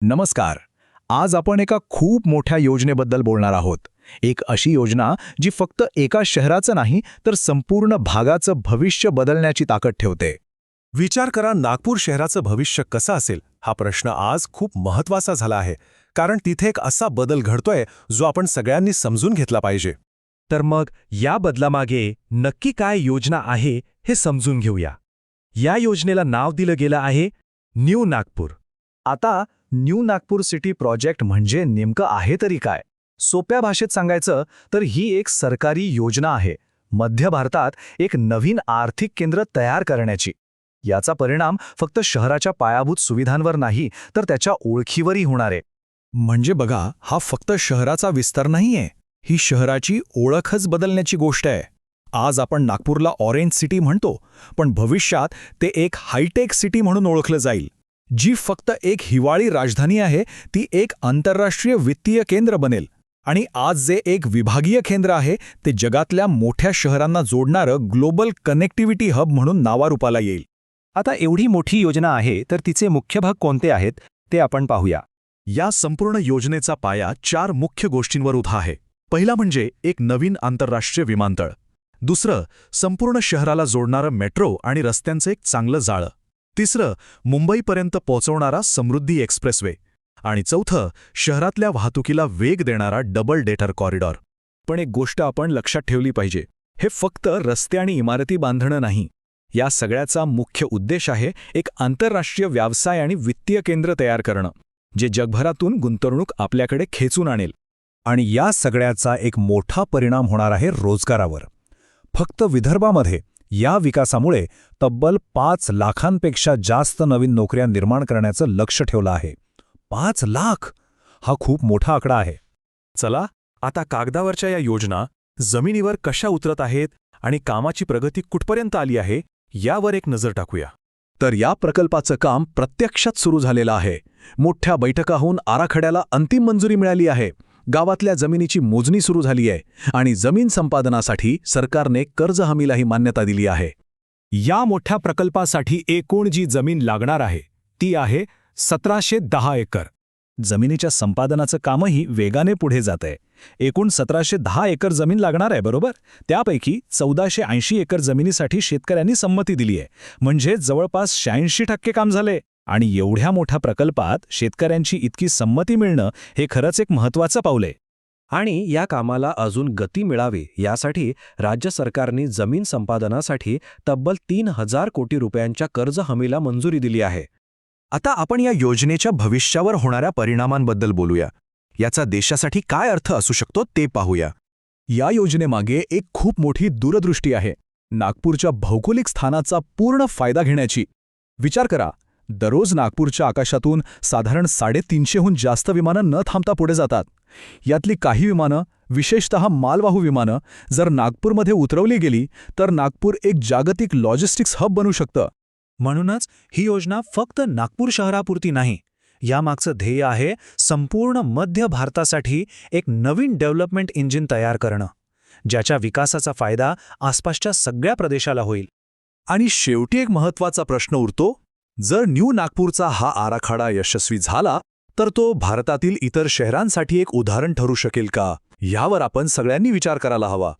नमस्कार. आज आपण एका खूप मोठ्या योजनेबद्दल बोलणार आहोत. एक अशी योजना जी फक्त एका शहराचं नाही तर संपूर्ण भागाचं भविष्य बदलण्याची ताकद ठेवते. विचार करा, नागपूर शहराचं भविष्य कसं असेल हा प्रश्न आज खूप महत्त्वाचा झाला आहे, कारण तिथे एक असा बदल घडतोय जो आपण सगळ्यांनी समजून घेतला पाहिजे. तर मग या बदलामागे नक्की काय योजना आहे हे समजून घेऊया. या योजनेला नाव दिलं गेलं आहे न्यू नागपूर. आता न्यू नागपूर सिटी प्रोजेक्ट म्हणजे नेमकं आहे तरी काय? सोप्या भाषेत सांगायचं तर ही एक सरकारी योजना आहे मध्य भारतात एक नवीन आर्थिक केंद्र तयार करण्याची. याचा परिणाम फक्त शहराच्या पायाभूत सुविधांवर नाही तर त्याच्या ओळखीवरही होणार आहे. म्हणजे बघा, हा फक्त शहराचा विस्तार नाहीये, ही शहराची ओळखच बदलण्याची गोष्ट आहे. आज आपण नागपूरला ऑरेंज सिटी म्हणतो, पण भविष्यात ते एक हायटेक सिटी म्हणून ओळखलं जाईल. जी फक्त एक हिवाळी राजधानी आहे ती एक आंतरराष्ट्रीय वित्तीय केंद्र बनेल. आणि आज जे एक विभागीय केंद्र आहे ते जगातल्या मोठ्या शहरांना जोडणारं ग्लोबल कनेक्टिव्हिटी हब म्हणून नावारूपाला येईल. आता एवढी मोठी योजना आहे तर तिचे मुख्य भाग कोणते आहेत ते आपण पाहूया. या संपूर्ण योजनेचा पाया 4 मुख्य गोष्टींवर उभा आहे. पहिला म्हणजे एक नवीन आंतरराष्ट्रीय विमानतळ. दुसरं, संपूर्ण शहराला जोडणारं मेट्रो आणि रस्त्यांचं एक चांगलं जाळं. तिसरं, मुंबईपर्यंत पोहोचवणारा समृद्धी एक्सप्रेसवे. आणि चौथं, शहरातल्या वाहतुकीला वेग देणारा डबल डेकर कॉरिडॉर. पण एक गोष्ट आपण लक्षात ठेवली पाहिजे, हे फक्त रस्ते आणि इमारती बांधणं नाही. या सगळ्याचा मुख्य उद्देश आहे एक आंतरराष्ट्रीय व्यवसाय आणि वित्तीय केंद्र तयार करणं, जे जगभरातून गुंतवणूक आपल्याकडे खेचून आणेल. आणि या सगळ्याचा एक मोठा परिणाम होणार आहे रोजगारावर. फक्त विदर्भामध्ये या विकासामुळे तब्बल 5 लाखांपेक्षा जास्त नवीन नोकऱ्या निर्माण करण्याचं लक्ष ठेवलं आहे. 5 लाख हा खूप मोठा आकडा आहे. चला, आता कागदावरच्या या योजना जमिनीवर कशा उतरत आहेत आणि कामाची प्रगती कुठपर्यंत आली आहे यावर एक नजर टाकूया. तर या प्रकल्पाचं काम प्रत्यक्षात सुरू झालेलं आहे. मोठ्या बैठका होऊन आराखड्याला अंतिम मंजुरी मिळाली आहे. गावातल्या जमिनीची मोजणी सुरू झाली आहे आणि जमीन संपादनासाठी सरकारने कर्ज हमीलाही मान्यता दिली आहे. या मोठ्या प्रकल्पासाठी एकूण जी जमीन लागणार आहे ती आहे 1710 एकर. जमिनीच्या संपादनाचं कामही वेगाने पुढे जात आहे. एकूण 1710 एकर जमीन लागणार आहे, बरोबर. त्यापैकी 1480 एकर जमिनीसाठी शेतकऱ्यांनी संमती दिली आहे, म्हणजे जवळपास 86% काम झाले. आणि एवढ्या मोठ्या प्रकल्पात शेतकऱ्यांची इतकी संमती मिळणं हे खरंच एक महत्त्वाचं पाऊल आहे. आणि या कामाला अजून गती मिळावी यासाठी राज्य सरकारने जमीन संपादनासाठी तब्बल 3000 कोटी रुपयांच्या कर्ज हमीला मंजुरी दिली आहे. आता आपण या योजनेच्या भविष्यावर होणाऱ्या परिणामांबद्दल बोलूया. याचा देशासाठी काय अर्थ असू शकतो ते पाहूया. या योजनेमागे एक खूप मोठी दूरदृष्टी आहे, नागपूरच्या भौगोलिक स्थानाचा पूर्ण फायदा घेण्याची. विचार करा, दररोज नागपूरच्या आकाशातून साधारण 350हून जास्त विमानं न थांबता पुढे जातात. यातली काही विमानं, विशेषतः मालवाहू विमानं, जर नागपूरमध्ये उतरवली गेली तर नागपूर एक जागतिक लॉजिस्टिक्स हब बनू शकतं. म्हणूनच ही योजना फक्त नागपूर शहरापुरती नाही. यामागचं ध्येय आहे संपूर्ण मध्य भारतासाठी एक नवीन डेव्हलपमेंट इंजिन तयार करणं, ज्याच्या विकासाचा फायदा आसपासच्या सगळ्या प्रदेशाला होईल. आणि शेवटी एक महत्त्वाचा प्रश्न उरतो, जर न्यू नागपूरचा हा आराखडा यशस्वी झाला तर तो भारतातील इतर शहरांसाठी एक उदाहरण ठरू शकेल का, यावर आपण सगळ्यांनी विचार करायला हवा.